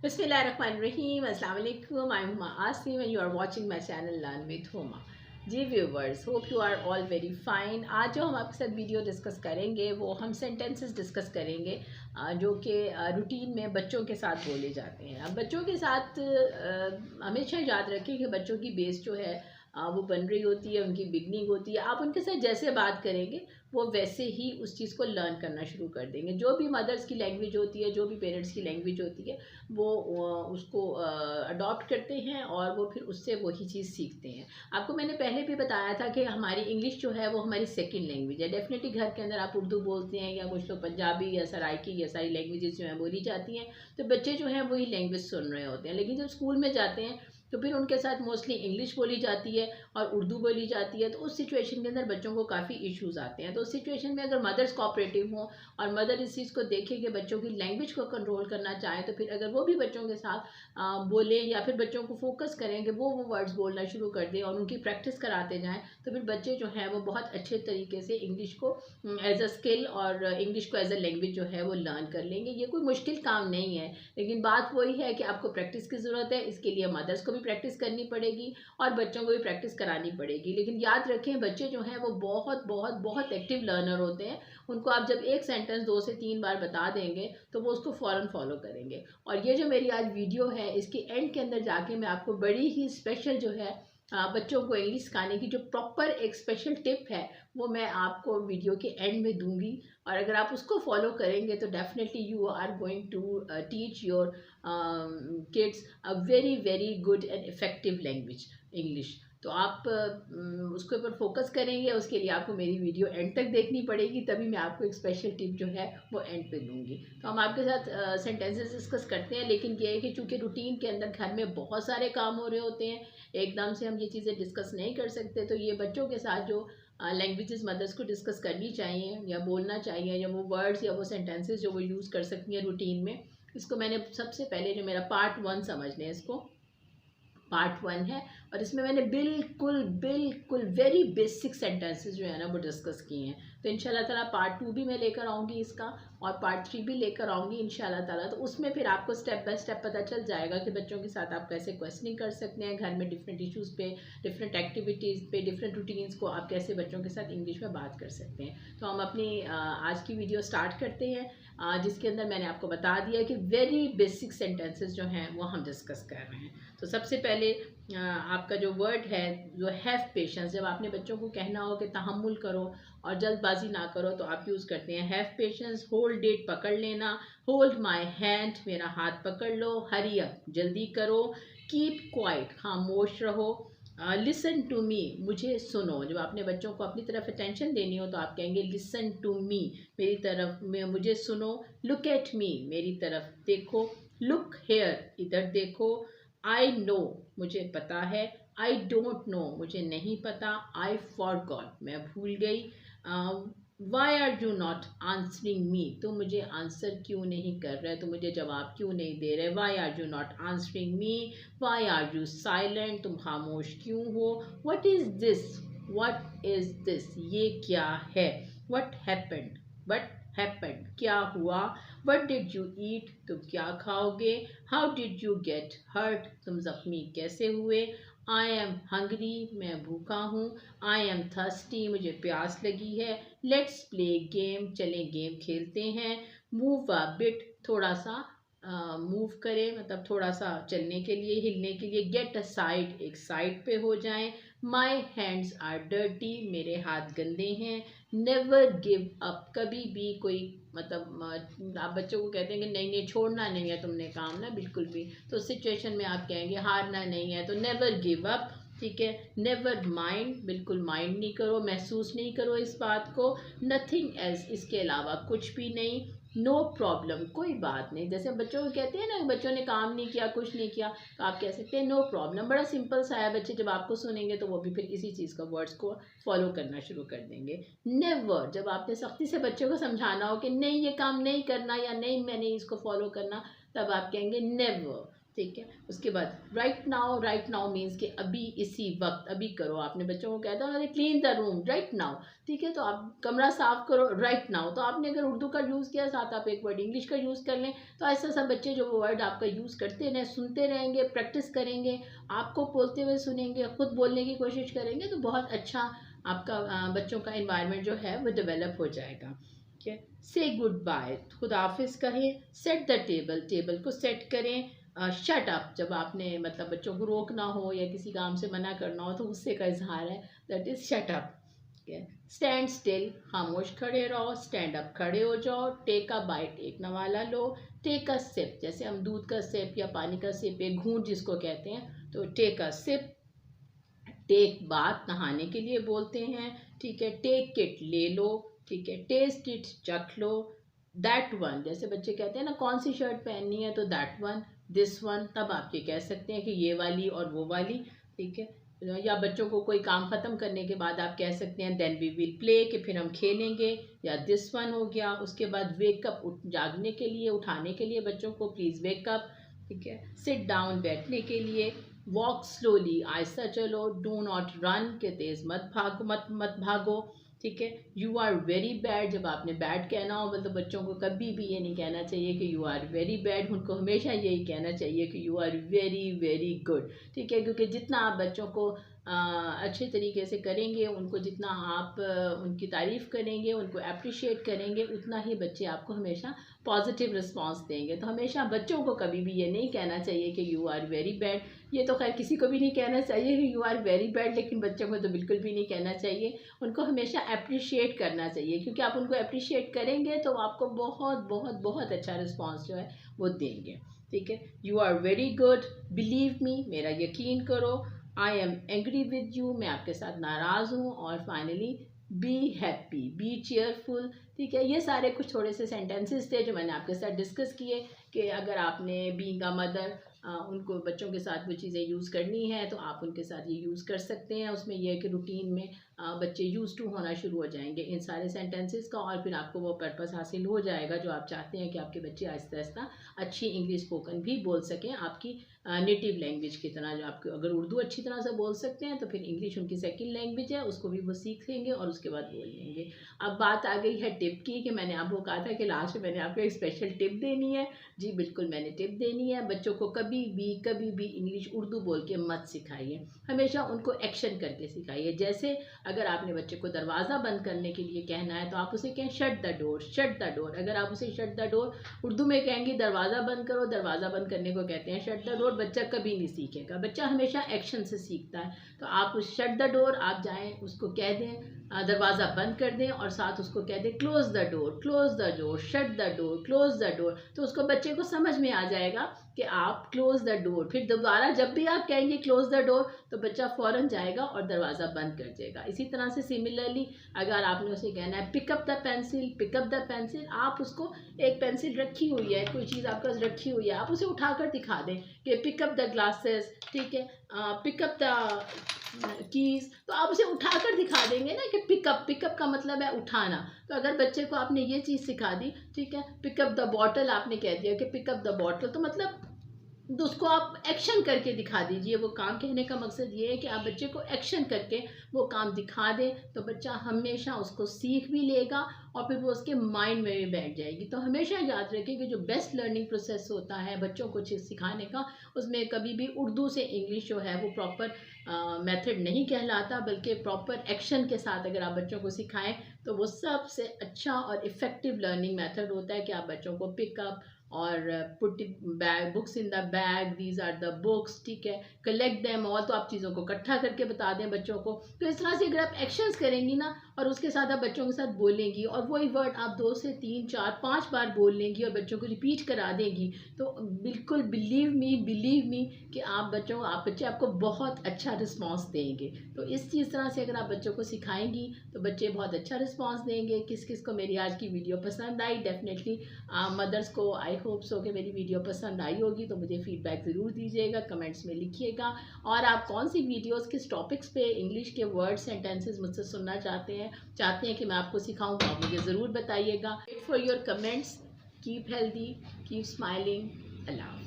बिस्मिल्लाहिर्रहमानिर्रहीम अस्सलाम वालेकुम। I am Huma Asim and you are watching my channel learn with Huma. जी viewers, hope you are all very fine. आज जो हम आपके साथ वीडियो डिस्कस करेंगे वो हम सेंटेंसेस डिस्कस करेंगे जो कि रूटीन में बच्चों के साथ बोले जाते हैं। अब बच्चों के साथ हमेशा याद रखें कि बच्चों की बेस जो है वो बन रही होती है, उनकी बिगनिंग होती है। आप उनके साथ जैसे बात करेंगे वो वैसे ही उस चीज़ को लर्न करना शुरू कर देंगे। जो भी मदर्स की लैंग्वेज होती है, जो भी पेरेंट्स की लैंग्वेज होती है, वो उसको अडॉप्ट करते हैं और वो फिर उससे वही चीज़ सीखते हैं। आपको मैंने पहले भी बताया था कि हमारी इंग्लिश जो है वो हमारी सेकंड लैंग्वेज है। डेफिनेटली घर के अंदर आप उर्दू बोलते हैं या कुछ लोग पंजाबी या सराइकी, या सारी लैंग्वेजेस जो हैं बोली जाती हैं, तो बच्चे जो हैं वही लैंग्वेज सुन रहे होते हैं। लेकिन जब स्कूल में जाते हैं तो फिर उनके साथ मोस्टली इंग्लिश बोली जाती है और उर्दू बोली जाती है, तो उस सिचुएशन के अंदर बच्चों को काफ़ी इश्यूज आते हैं। तो उस सिचुएशन में अगर मदर्स कोऑपरेटिव हों और मदर इस चीज़ को देखे कि बच्चों की लैंग्वेज को कंट्रोल करना चाहें, तो फिर अगर वो भी बच्चों के साथ बोलें या फिर बच्चों को फोकस करें कि वो वर्ड्स बोलना शुरू कर दें और उनकी प्रैक्टिस कराते जाएं, तो फिर बच्चे जो हैं वो बहुत अच्छे तरीके से इंग्लिश को एज अ स्किल और इंग्लिश को एज अ लैंग्वेज जो है वो लर्न कर लेंगे। ये कोई मुश्किल काम नहीं है, लेकिन बात वही है कि आपको प्रैक्टिस की ज़रूरत है। इसके लिए मदर्स को भी प्रैक्टिस करनी पड़ेगी और बच्चों को भी प्रैक्टिस करानी पड़ेगी। लेकिन याद रखें, बच्चे जो हैं वो बहुत बहुत बहुत एक्टिव लर्नर होते हैं। उनको आप जब एक सेंटेंस 2 से 3 बार बता देंगे तो वो उसको फ़ौरन फॉलो करेंगे। और ये जो मेरी आज वीडियो है, इसके एंड के अंदर जाके मैं आपको बड़ी ही स्पेशल जो है बच्चों को इंग्लिश सिखाने की जो प्रॉपर एक स्पेशल टिप है वो मैं आपको वीडियो के एंड में दूंगी। और अगर आप उसको फॉलो करेंगे तो definitely you are going to teach your kids a very very good and effective language English. तो आप उसके ऊपर फोकस करेंगे, उसके लिए आपको मेरी वीडियो एंड तक देखनी पड़ेगी, तभी मैं आपको एक स्पेशल टिप जो है वो एंड पे दूंगी। तो हम आपके साथ सेंटेंसेस डिस्कस करते हैं, लेकिन ये है कि चूंकि रूटीन के अंदर घर में बहुत सारे काम हो रहे होते हैं, एकदम से हम ये चीज़ें डिस्कस नहीं कर सकते। तो ये बच्चों के साथ जो लैंग्वेजेस मदर्स को डिस्कस करनी चाहिए या बोलना चाहिए, या वो वर्ड्स या वो सेंटेंसेस जो वो यूज़ कर सकती हैं रूटीन में, इसको मैंने सबसे पहले जो मेरा पार्ट 1 समझ लें, इसको पार्ट 1 है। और इसमें मैंने बिल्कुल बिल्कुल वेरी बेसिक सेंटेंसेस जो है ना वो डिस्कस किए हैं। तो इंशाल्लाह ताला पार्ट 2 भी मैं लेकर आऊँगी इसका, और पार्ट 3 भी लेकर आऊँगी इंशाल्लाह ताला। तो उसमें फिर आपको स्टेप बाय स्टेप पता चल जाएगा कि बच्चों के साथ आप कैसे क्वेश्चनिंग कर सकते हैं घर में, डिफरेंट इश्यूज़ पे, डिफरेंट एक्टिविटीज़ पे, डिफरेंट रूटीन्स को आप कैसे बच्चों के साथ इंग्लिश में बात कर सकते हैं। तो हम अपनी आज की वीडियो स्टार्ट करते हैं, जिसके अंदर मैंने आपको बता दिया कि वेरी बेसिक सेंटेंसेस जो हैं वो हम डिस्कस कर रहे हैं। तो सबसे पहले आपका जो वर्ड है जो हैव पेशेंस, जब आपने बच्चों को कहना हो कि तहम्मुल करो और जल्दबाजी ना करो, तो आप यूज़ करते हैं हैव पेशेंस। होल्ड इट, पकड़ लेना। होल्ड माई हैंड, मेरा हाथ पकड़ लो। हरी अप, जल्दी करो। कीप क्वाइट, खामोश रहो। लिसन टू मी, मुझे सुनो। जब आपने बच्चों को अपनी तरफ अटेंशन देनी हो तो आप कहेंगे लिसन टू मी, मेरी तरफ में मुझे सुनो। लुक एट मी, मेरी तरफ देखो। लुक हेयर, इधर देखो। आई नो, मुझे पता है। आई डोंट नो, मुझे नहीं पता। आई फॉरगॉट, मैं भूल गई। Why are you not answering me, तुम मुझे आंसर क्यों नहीं कर रहे, तुम मुझे जवाब क्यों नहीं दे रहे। Why are you not answering me. Why are you silent, तुम खामोश क्यों हो। What is this, what is this, ये क्या है। वट हैपेंड, वट हैपेंड, क्या हुआ। वट डिड यू ईट, तुम क्या खाओगे। How did you get hurt, तुम जख्मी कैसे हुए। आई एम हंग्री, मैं भूखा हूँ। आई एम थर्स्टी, मुझे प्यास लगी है। लेट्स प्ले गेम, चलें गेम खेलते हैं। मूव अ बिट, थोड़ा सा मूव करें, मतलब थोड़ा सा चलने के लिए, हिलने के लिए। गेट अ साइड, एक साइड पे हो जाएं। माई हैंड्स आर डर्टी, मेरे हाथ गंदे हैं। नेवर गिव अप, कभी भी कोई मतलब आप बच्चों को कहते हैं कि नहीं नहीं छोड़ना नहीं है तुमने काम ना बिल्कुल भी, तो सिचुएशन में आप कहेंगे हारना नहीं है, तो नेवर गिव अप। ठीक है। नेवर माइंड, बिल्कुल माइंड नहीं करो, महसूस नहीं करो इस बात को। नथिंग एल्स, इसके अलावा कुछ भी नहीं। नो प्रॉब्लम, कोई बात नहीं। जैसे बच्चों को कहते हैं ना, बच्चों ने काम नहीं किया, कुछ नहीं किया, तो आप कह सकते हैं नो प्रॉब्लम। बड़ा सिंपल सा है, बच्चे जब आपको सुनेंगे तो वो भी फिर इसी चीज़ का वर्ड्स को फॉलो करना शुरू कर देंगे। नेवर, जब आपने सख्ती से बच्चे को समझाना हो कि नहीं ये काम नहीं करना या नहीं मैंने इसको फॉलो करना, तब आप कहेंगे नेवर। ठीक है। उसके बाद राइट नाउ मीन्स कि अभी, इसी वक्त, अभी करो। आपने बच्चों को कहता है clean the room right now, ठीक है, तो आप कमरा साफ करो राइट नाउ। तो आपने अगर उर्दू का यूज़ किया, साथ आप एक वर्ड इंग्लिश का यूज़ कर लें, तो ऐसा सब बच्चे जो वो वर्ड आपका यूज़ करते रहें, सुनते रहेंगे, प्रैक्टिस करेंगे, आपको बोलते हुए सुनेंगे, खुद बोलने की कोशिश करेंगे, तो बहुत अच्छा आपका बच्चों का इन्वायरमेंट जो है वो डेवलप हो जाएगा। ठीक है। से गुड बाय, खुदाफिज कहें। सेट द टेबल, टेबल को सेट करें। शट अप, जब आपने मतलब बच्चों को रोकना हो या किसी काम से मना करना हो तो गुस्से का इजहार है, that is shut up. Stand still, खामोश खड़े रहो। स्टैंड अप, खड़े हो जाओ। टेक अ बाइट, एक नवाला लो। टेक अ सिप, जैसे हम दूध का सिप या पानी का सिप, एक घूंट जिसको कहते हैं, तो टेक अ सिप। टेक बात, नहाने के लिए बोलते हैं, ठीक है। टेक इट, ले लो, ठीक है। टेस्ट इट, चख लो। दैट वन, जैसे बच्चे कहते हैं ना कौन सी शर्ट पहननी है, तो दैट वन, दिस वन, तब आप ये कह सकते हैं कि ये वाली और वो वाली, ठीक है। या बच्चों को कोई काम ख़त्म करने के बाद आप कह सकते हैं देन वी विल प्ले, कि फिर हम खेलेंगे, या दिस वन हो गया। उसके बाद वेकअप, जागने के लिए, उठाने के लिए बच्चों को, प्लीज़ वेकअप, ठीक है। सिट डाउन, बैठने के लिए। वॉक स्लोली, आहिस्ता चलो। डू नॉट रन, के तेज़ मत भागो, मत भागो, ठीक है। यू आर वेरी बैड, जब आपने बैड कहना हो, मतलब बच्चों को कभी भी ये नहीं कहना चाहिए कि यू आर वेरी बैड, उनको हमेशा यही कहना चाहिए कि you are very very good, ठीक है। क्योंकि जितना आप बच्चों को अच्छे तरीके से करेंगे, उनको जितना आप उनकी तारीफ़ करेंगे, उनको अप्रिशिएट करेंगे, उतना ही बच्चे आपको हमेशा पॉजिटिव रिस्पॉन्स देंगे। तो हमेशा बच्चों को कभी भी ये नहीं कहना चाहिए कि यू आर वेरी बैड। ये तो खैर किसी को भी नहीं कहना चाहिए कि यू आर वेरी बैड, लेकिन बच्चों को तो बिल्कुल भी नहीं कहना चाहिए। उनको हमेशा अप्रिशिएट करना चाहिए, क्योंकि आप उनको अप्रिशिएट करेंगे तो आपको बहुत बहुत बहुत अच्छा रिस्पॉन्स जो है वो देंगे, ठीक है। You are very good, believe me, मेरा यकीन करो। I am angry with you, मैं आपके साथ नाराज़ हूँ। और finally be happy, be cheerful, ठीक है। ये सारे कुछ थोड़े से सेंटेंसेस थे जो मैंने आपके साथ डिस्कस किए कि अगर आपने बीइंग अ मदर उनको बच्चों के साथ वो चीज़ें यूज़ करनी है तो आप उनके साथ ये यूज़ कर सकते हैं। उसमें यह है कि रूटीन में बच्चे यूज़ टू होना शुरू हो जाएंगे इन सारे सेंटेंसेस का, और फिर आपको वो पर्पस हासिल हो जाएगा जो आप चाहते हैं कि आपके बच्चे आहिस्ता आहिस्ता अच्छी इंग्लिश स्पोकन भी बोल सकें, आपकी नेटिव लैंग्वेज की तरह। जो आपको अगर उर्दू अच्छी तरह से बोल सकते हैं तो फिर इंग्लिश उनकी सेकंड लैंग्वेज है, उसको भी वो सीख लेंगे और उसके बाद बोल लेंगे। अब बात आ गई है टिप की, कि मैंने आपको कहा था कि लास्ट में मैंने आपको एक स्पेशल टिप देनी है। जी बिल्कुल, मैंने टिप देनी है। बच्चों को कभी भी इंग्लिश उर्दू बोल के मत सिखाइए, हमेशा उनको एक्शन करके सिखाइए। जैसे अगर आपने बच्चे को दरवाज़ा बंद करने के लिए कहना है तो आप उसे कहें shut the door, shut the door. अगर आप उसे शट द डोर उर्दू में कहेंगे दरवाज़ा बंद करो, दरवाज़ा बंद करने को कहते हैं शट द डोर, बच्चा कभी नहीं सीखेगा। बच्चा हमेशा एक्शन से सीखता है। तो आप उस शट द डोर आप जाएँ उसको कह दें, दरवाज़ा बंद कर दें, और साथ उसको कह दें close the door, shut the door, close the door. तो उसको बच्चे को समझ में आ जाएगा कि आप क्लोज़ द डोर। फिर दोबारा जब भी आप कहेंगे क्लोज़ द डोर तो बच्चा फ़ौरन जाएगा और दरवाज़ा बंद कर देगा। इसी तरह से सिमिलरली अगर आपने उसे कहना है पिक अप द पेंसिल, आप उसको एक पेंसिल रखी हुई है, कोई चीज़ आपके पास रखी हुई है, आप उसे उठाकर दिखा दें कि पिक अप द ग्लासेस, ठीक है, पिक अप द कीज़। तो आप उसे उठाकर दिखा देंगे ना कि पिकअप का मतलब है उठाना। तो अगर बच्चे को आपने ये चीज़ सिखा दी, ठीक है, पिकअप द बॉटल आपने कह दिया कि पिकअप द बॉटल, तो मतलब तो उसको आप एक्शन करके दिखा दीजिए। वो काम कहने का मकसद ये है कि आप बच्चे को एक्शन करके वो काम दिखा दें, तो बच्चा हमेशा उसको सीख भी लेगा और फिर वो उसके माइंड में भी बैठ जाएगी। तो हमेशा याद रखें कि जो बेस्ट लर्निंग प्रोसेस होता है बच्चों को चीज़ सिखाने का, उसमें कभी भी उर्दू से इंग्लिश जो है वो प्रॉपर मेथड नहीं कहलाता, बल्कि प्रॉपर एक्शन के साथ अगर आप बच्चों को सिखाएं तो वो सबसे अच्छा और इफ़ेक्टिव लर्निंग मेथड होता है कि आप बच्चों को पिकअप और put bag books in the bag, these are the books, ठीक है, कलेक्ट देम ऑल। तो आप चीज़ों को इकट्ठा करके बता दें बच्चों को। तो इस तरह से अगर आप एक्शंस करेंगी ना और उसके साथ आप बच्चों के साथ बोलेंगी और वही वर्ड आप 2 से 3 4 5 बार बोल लेंगी और बच्चों को रिपीट करा देंगी, तो बिल्कुल बिलीव मी कि आप बच्चे आपको बहुत अच्छा रिस्पॉन्स देंगे। तो इस चीज़ तरह से अगर आप बच्चों को सिखाएंगी तो बच्चे बहुत अच्छा रिस्पॉन्स देंगे। किस किस को मेरी आज की वीडियो पसंद आई, डेफिनेटली मदर्स को आई होप सो कि मेरी वीडियो पसंद आई होगी, तो मुझे फीडबैक ज़रूर दीजिएगा, कमेंट्स में लिखिएगा। और आप कौन सी वीडियोस किस टॉपिक्स पे इंग्लिश के वर्ड सेंटेंसेस मुझसे सुनना चाहते हैं कि मैं आपको सिखाऊं, तो आप मुझे ज़रूर बताइएगा। Wait for your comments. Keep healthy, keep smiling. Allah.